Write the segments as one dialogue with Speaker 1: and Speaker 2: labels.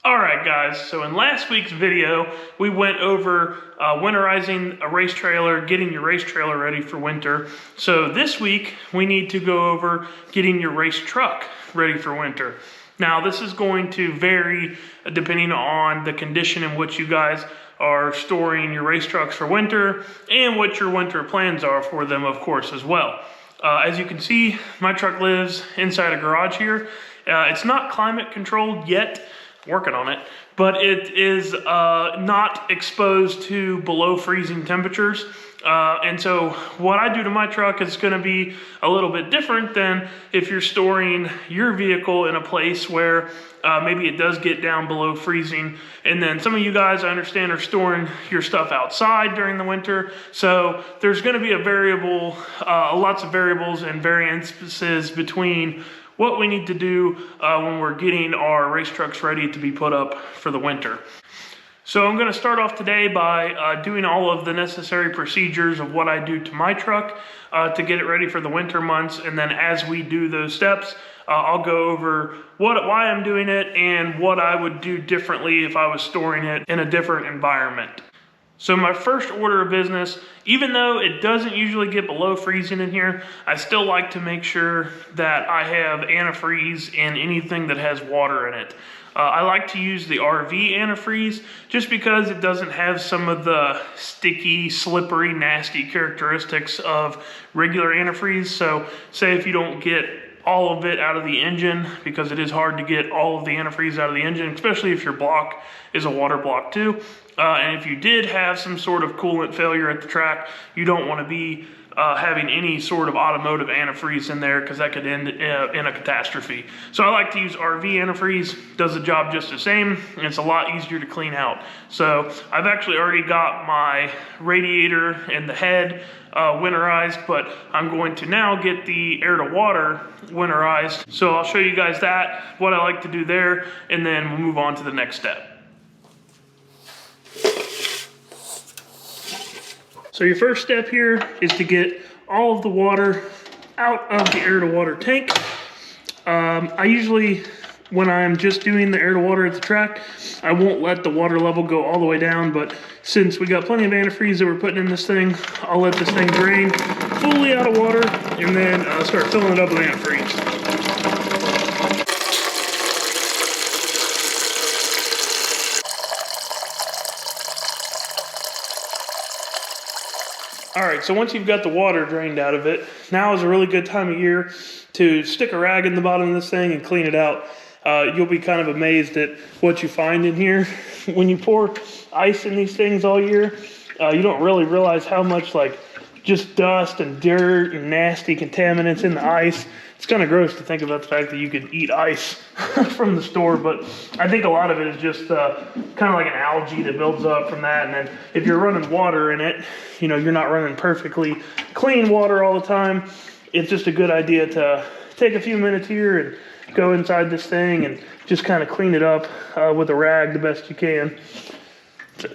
Speaker 1: Alright guys, so in last week's video, we went over winterizing a race trailer, getting your race trailer ready for winter. So this week, we need to go over getting your race truck ready for winter. Now this is going to vary depending on the condition in which you guys are storing your race trucks for winter and what your winter plans are for them, of course, as well. As you can see, my truck lives inside a garage here. It's not climate controlled yet. Working on it, but it is not exposed to below freezing temperatures. And so what I do to my truck is going to be a little bit different than if you're storing your vehicle in a place where maybe it does get down below freezing. And then some of you guys, I understand, are storing your stuff outside during the winter. So there's going to be lots of variables and variances between what we need to do when we're getting our race trucks ready to be put up for the winter. So I'm going to start off today by doing all of the necessary procedures of what I do to my truck to get it ready for the winter months. And then as we do those steps, I'll go over why I'm doing it and what I would do differently if I was storing it in a different environment. So my first order of business, even though it doesn't usually get below freezing in here, I still like to make sure that I have antifreeze in anything that has water in it. I like to use the RV antifreeze just because it doesn't have some of the sticky, slippery, nasty characteristics of regular antifreeze. So say if you don't get all of it out of the engine, because it is hard to get all of the antifreeze out of the engine, especially if your block is a water block too. And if you did have some sort of coolant failure at the track, you don't want to be having any sort of automotive antifreeze in there because that could end in a catastrophe. So I like to use RV antifreeze, does the job just the same, and it's a lot easier to clean out. So I've actually already got my radiator and the head winterized, but I'm going to now get the air to water winterized. So I'll show you guys that, what I like to do there, and then we'll move on to the next step. So your first step here is to get all of the water out of the air to water tank. I usually, when I'm just doing the air to water at the track, I won't let the water level go all the way down, but since we got plenty of antifreeze that we're putting in this thing, I'll let this thing drain fully out of water and then start filling it up with antifreeze. All right, so once you've got the water drained out of it, now is a really good time of year to stick a rag in the bottom of this thing and clean it out. You'll be kind of amazed at what you find in here. When you pour ice in these things all year, you don't really realize how much just dust and dirt and nasty contaminants in the ice. It's kind of gross to think about the fact that you could eat ice from the store, but I think a lot of it is just kind of like an algae that builds up from that. And then if you're running water in it, you're not running perfectly clean water all the time. It's just a good idea to take a few minutes here and go inside this thing and just kind of clean it up with a rag the best you can.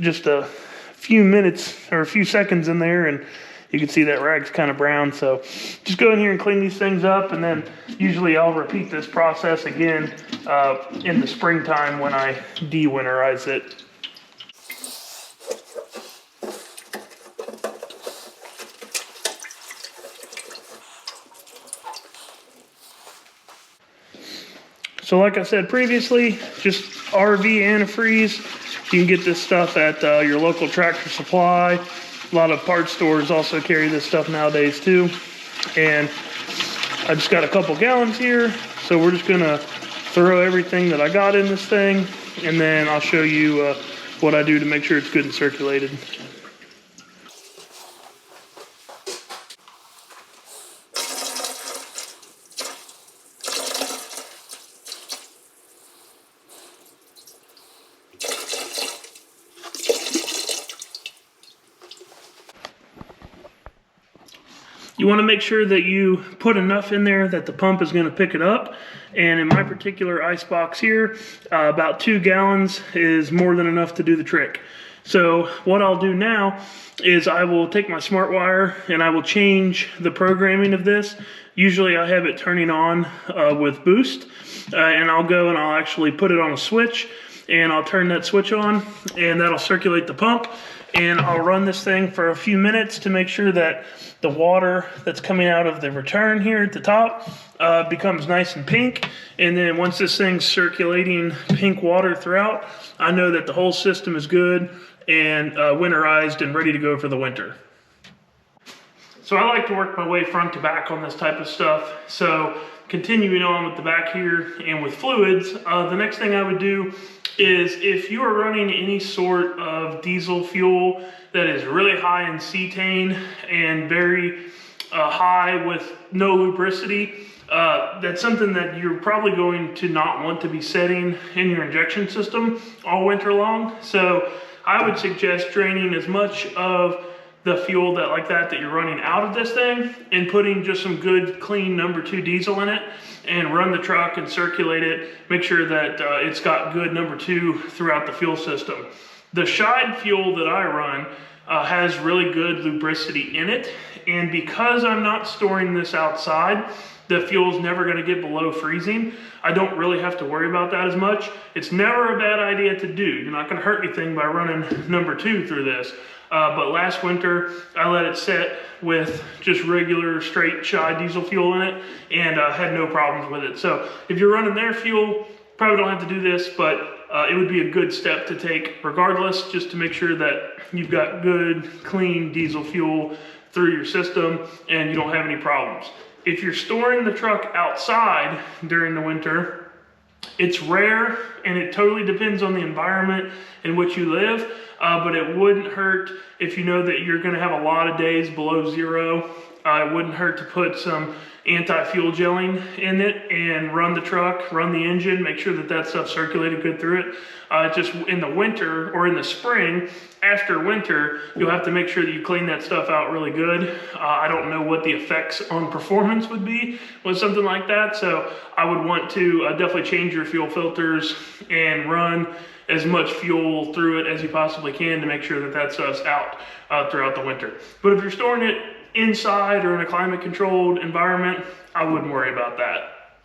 Speaker 1: Just a few minutes or a few seconds in there and you can see that rag's kind of brown. So just go in here and clean these things up, and then usually I'll repeat this process again in the springtime when I de-winterize it. So like I said previously, just RV antifreeze. You can get this stuff at your local Tractor Supply. A lot of parts stores also carry this stuff nowadays too. And I just got a couple gallons here. So we're just gonna throw everything that I got in this thing, and then I'll show you what I do to make sure it's good and circulated. You want to make sure that you put enough in there that the pump is going to pick it up. And in my particular ice box here, about 2 gallons is more than enough to do the trick. So what I'll do now is I will take my smart wire and I will change the programming of this. Usually I have it turning on with boost, and I'll go and I'll actually put it on a switch. and I'll turn that switch on, and that'll circulate the pump. And I'll run this thing for a few minutes to make sure that the water that's coming out of the return here at the top becomes nice and pink. And then once this thing's circulating pink water throughout, I know that the whole system is good and winterized and ready to go for the winter. So I like to work my way front to back on this type of stuff. So continuing on with the back here and with fluids, the next thing I would do is if you are running any sort of diesel fuel that is really high in cetane and very high with no lubricity, that's something that you're probably going to not want to be setting in your injection system all winter long. So I would suggest draining as much of the fuel that you're running out of this thing and putting just some good clean #2 diesel in it and run the truck and circulate it. Make sure that it's got good #2 throughout the fuel system. The Scheid fuel that I run has really good lubricity in it, and because I'm not storing this outside, the fuel's never going to get below freezing. I don't really have to worry about that as much. It's never a bad idea to do. You're not going to hurt anything by running #2 through this. But last winter, I let it sit with just regular straight Scheid diesel fuel in it and had no problems with it. So if you're running their fuel, probably don't have to do this, but it would be a good step to take regardless, just to make sure that you've got good, clean diesel fuel through your system and you don't have any problems. If you're storing the truck outside during the winter, it's rare and it totally depends on the environment in which you live, but it wouldn't hurt if you know that you're going to have a lot of days below zero. It wouldn't hurt to put some anti-fuel gelling in it and run the truck, run the engine, make sure that that stuff's circulated good through it. Just in the winter or in the spring, after winter, you'll have to make sure that you clean that stuff out really good. I don't know what the effects on performance would be with something like that, so I would want to definitely change your fuel filters and run as much fuel through it as you possibly can to make sure that that stuff's out throughout the winter. But if you're storing it inside or in a climate controlled environment, I wouldn't worry about that.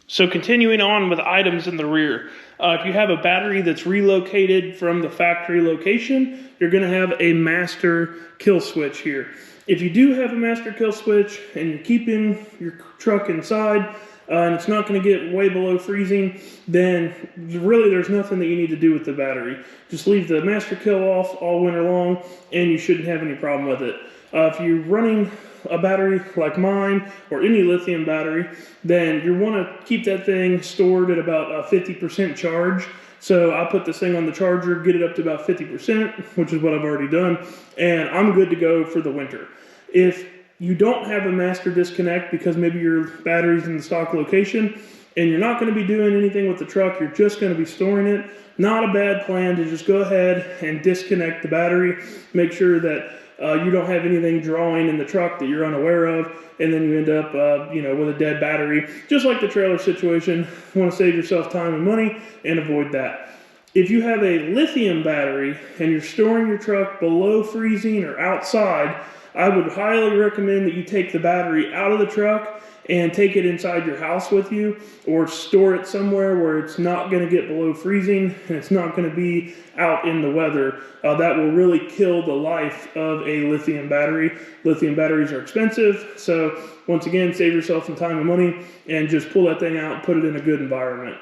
Speaker 1: So continuing on with items in the rear, if you have a battery that's relocated from the factory location, you're going to have a master kill switch here. If you do have a master kill switch and you're keeping your truck inside and it's not going to get way below freezing, then really there's nothing that you need to do with the battery. Just leave the master kill off all winter long and you shouldn't have any problem with it. If you're running a battery like mine or any lithium battery, then you want to keep that thing stored at about a 50% charge. So I put this thing on the charger, get it up to about 50%, which is what I've already done, and I'm good to go for the winter. If you don't have a master disconnect because maybe your battery's in the stock location and you're not going to be doing anything with the truck, you're just going to be storing it, not a bad plan to just go ahead and disconnect the battery, make sure that you don't have anything drawing in the truck that you're unaware of, and then you end up with a dead battery. Just like the trailer situation, you want to save yourself time and money and avoid that. If you have a lithium battery and you're storing your truck below freezing or outside, I would highly recommend that you take the battery out of the truck and take it inside your house with you, or store it somewhere where it's not going to get below freezing and it's not going to be out in the weather. That will really kill the life of a lithium battery. Lithium batteries are expensive, so once again, save yourself some time and money and just pull that thing out and put it in a good environment.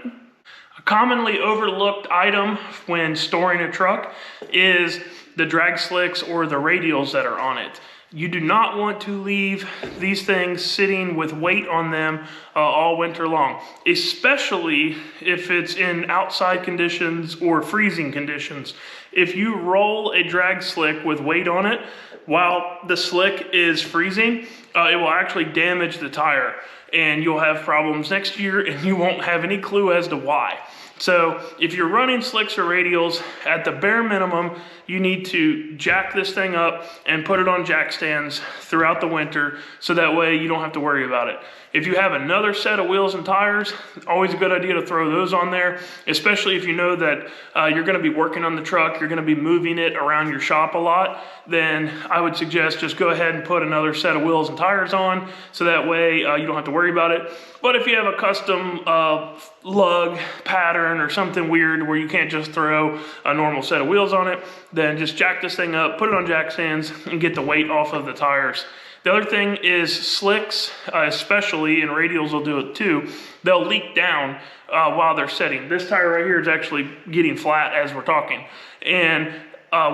Speaker 1: A commonly overlooked item when storing a truck is the drag slicks or the radials that are on it. You do not want to leave these things sitting with weight on them all winter long, especially if it's in outside conditions or freezing conditions. If you roll a drag slick with weight on it while the slick is freezing, it will actually damage the tire and you'll have problems next year and you won't have any clue as to why. So if you're running slicks or radials, at the bare minimum, you need to jack this thing up and put it on jack stands throughout the winter so that way you don't have to worry about it. If you have another set of wheels and tires, always a good idea to throw those on there, especially if you know that you're going to be working on the truck, you're going to be moving it around your shop a lot, then I would suggest just go ahead and put another set of wheels and tires on, so that way you don't have to worry about it. But if you have a custom lug pattern or something weird where you can't just throw a normal set of wheels on it, then just jack this thing up, put it on jack stands, and get the weight off of the tires. The other thing is slicks, especially, and radials will do it too, they'll leak down while they're setting. This tire right here is actually getting flat as we're talking. And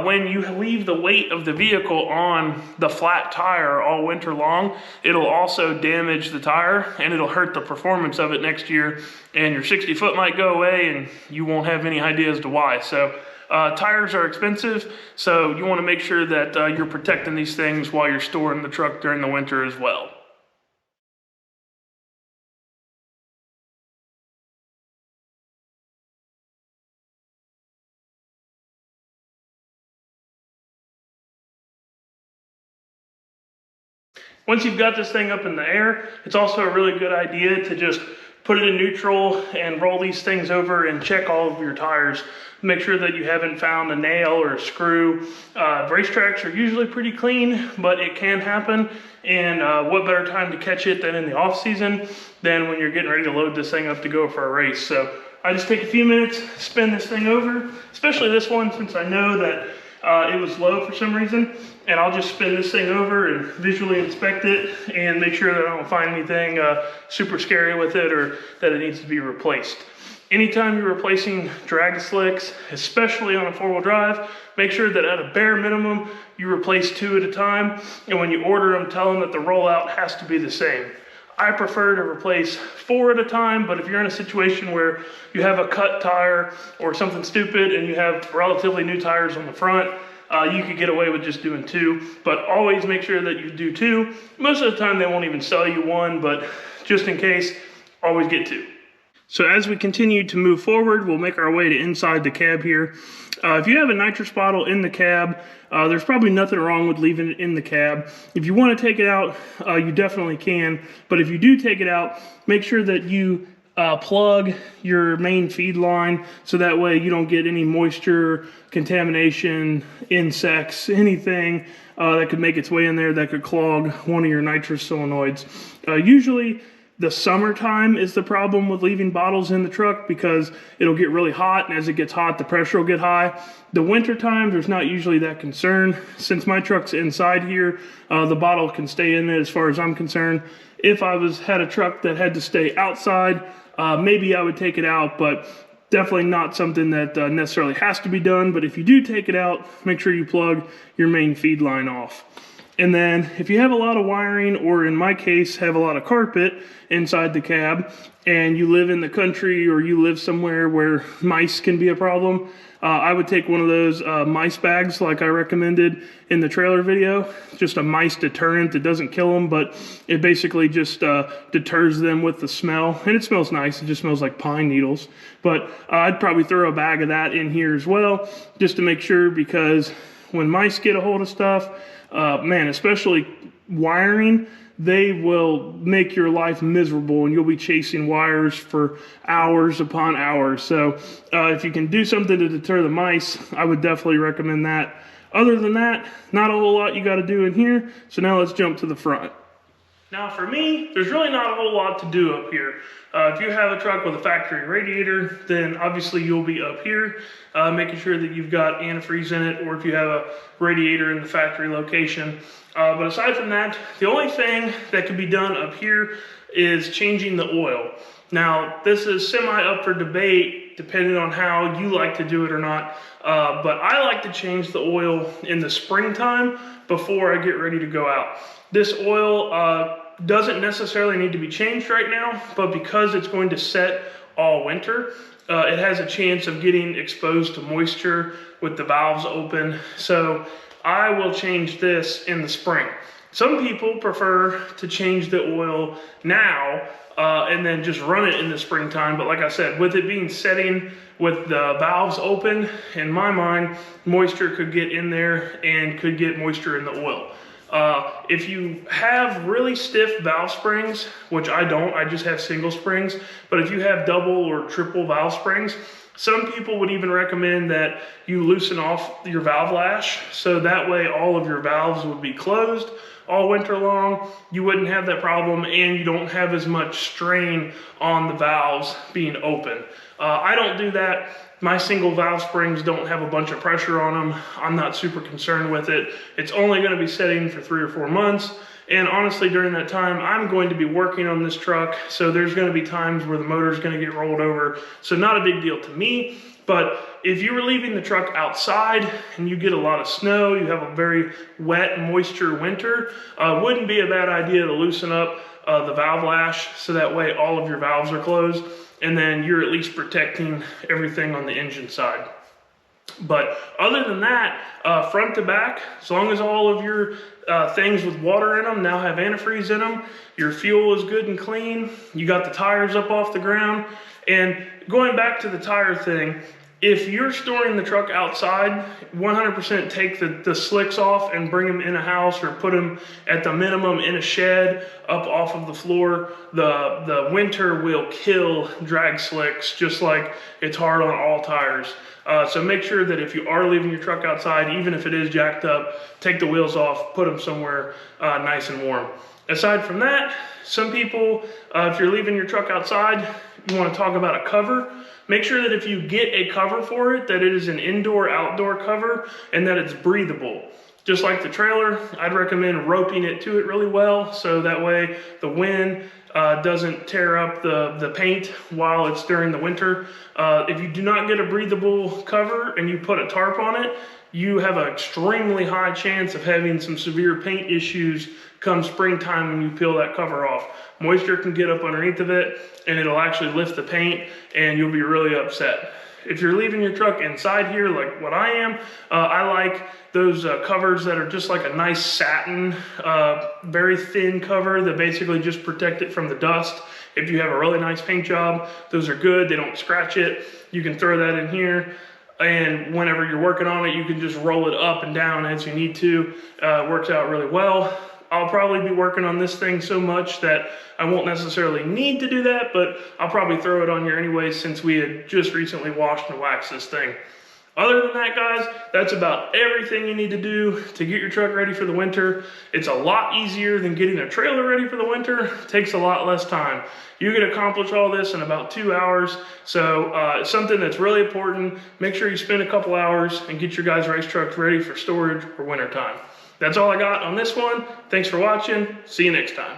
Speaker 1: when you leave the weight of the vehicle on the flat tire all winter long, it'll also damage the tire and it'll hurt the performance of it next year, and your 60 foot might go away and you won't have any idea as to why. So tires are expensive, so you want to make sure that you're protecting these things while you're storing the truck during the winter as well. Once you've got this thing up in the air, it's also a really good idea to just put it in neutral and roll these things over and check all of your tires. Make sure that you haven't found a nail or a screw. Racetracks are usually pretty clean, but it can happen. And what better time to catch it than in the off season than when you're getting ready to load this thing up to go for a race. So I just take a few minutes, spin this thing over, especially this one, since I know that it was low for some reason, and I'll just spin this thing over and visually inspect it and make sure that I don't find anything super scary with it or that it needs to be replaced. Anytime you're replacing drag slicks, especially on a four-wheel drive, make sure that at a bare minimum, you replace 2 at a time, and when you order them, tell them that the rollout has to be the same. I prefer to replace 4 at a time, but if you're in a situation where you have a cut tire or something stupid and you have relatively new tires on the front, you could get away with just doing 2, but always make sure that you do 2. Most of the time they won't even sell you 1, but just in case, always get 2. So as we continue to move forward, we'll make our way to inside the cab here. If you have a nitrous bottle in the cab, there's probably nothing wrong with leaving it in the cab. If you want to take it out, you definitely can. But if you do take it out, make sure that you plug your main feed line so that way you don't get any moisture, contamination, insects, anything that could make its way in there that could clog one of your nitrous solenoids. Usually, the summertime is the problem with leaving bottles in the truck because it'll get really hot, and as it gets hot, the pressure will get high. The winter time, there's not usually that concern. Since my truck's inside here, the bottle can stay in it as far as I'm concerned. If I had a truck that had to stay outside, maybe I would take it out, but definitely not something that necessarily has to be done. But if you do take it out, make sure you plug your main feed line off. And then if you have a lot of wiring, or in my case, have a lot of carpet inside the cab, and you live in the country or you live somewhere where mice can be a problem, I would take one of those mice bags like I recommended in the trailer video. Just a mice deterrent. It doesn't kill them, but it basically just deters them with the smell. And it smells nice. It just smells like pine needles. But I'd probably throw a bag of that in here as well, just to make sure, because when mice get a hold of stuff, man, especially wiring, they will make your life miserable and you'll be chasing wires for hours upon hours. So if you can do something to deter the mice, I would definitely recommend that. Other than that, not a whole lot you got to do in here. So now let's jump to the front. Now for me, there's really not a whole lot to do up here. If you have a truck with a factory radiator, then obviously you'll be up here, making sure that you've got antifreeze in it, or if you have a radiator in the factory location. But aside from that, the only thing that can be done up here is changing the oil. Now, this is semi up for debate, depending on how you like to do it or not. But I like to change the oil in the springtime before I get ready to go out. This oil doesn't necessarily need to be changed right now, but because it's going to set all winter, it has a chance of getting exposed to moisture with the valves open. So I will change this in the spring. Some people prefer to change the oil now and then just run it in the springtime. But like I said, with it being setting with the valves open, in my mind, moisture could get in there and could get moisture in the oil. If you have really stiff valve springs, which I don't, I just have single springs, but if you have double or triple valve springs, some people would even recommend that you loosen off your valve lash, so that way all of your valves would be closed all winter long. You wouldn't have that problem, and you don't have as much strain on the valves being open. I don't do that. My single valve springs don't have a bunch of pressure on them. I'm not super concerned with it. It's only going to be setting for 3 or 4 months. And honestly, during that time, I'm going to be working on this truck. So there's going to be times where the motor is going to get rolled over. So not a big deal to me. But if you were leaving the truck outside and you get a lot of snow, you have a very wet, moisture winter, wouldn't be a bad idea to loosen up the valve lash so that way all of your valves are closed. And then you're at least protecting everything on the engine side. But other than that, front to back, as long as all of your things with water in them now have antifreeze in them, your fuel is good and clean, you got the tires up off the ground. And going back to the tire thing, if you're storing the truck outside, 100% take the slicks off and bring them in a house, or put them at the minimum in a shed up off of the floor. The winter will kill drag slicks, just like it's hard on all tires. So make sure that if you are leaving your truck outside, even if it is jacked up, take the wheels off, put them somewhere nice and warm. Aside from that, some people, if you're leaving your truck outside, you want to talk about a cover. Make sure that if you get a cover for it, that it is an indoor-outdoor cover and that it's breathable. Just like the trailer, I'd recommend roping it to it really well, so that way the wind doesn't tear up the paint while it's during the winter. If you do not get a breathable cover and you put a tarp on it, you have an extremely high chance of having some severe paint issues come springtime when you peel that cover off. Moisture can get up underneath of it and it'll actually lift the paint and you'll be really upset. If you're leaving your truck inside here like what I am, I like those covers that are just like a nice satin, very thin cover that basically just protect it from the dust. If you have a really nice paint job, those are good, they don't scratch it. You can throw that in here. And whenever you're working on it, you can just roll it up and down as you need to. Works out really well. I'll probably be working on this thing so much that I won't necessarily need to do that, but I'll probably throw it on here anyway since we had just recently washed and waxed this thing. Other than that, guys, that's about everything you need to do to get your truck ready for the winter. It's a lot easier than getting a trailer ready for the winter. It takes a lot less time. You can accomplish all this in about 2 hours. So it's something that's really important. Make sure you spend a couple hours and get your guys' race trucks ready for storage for winter time. That's all I got on this one. Thanks for watching. See you next time.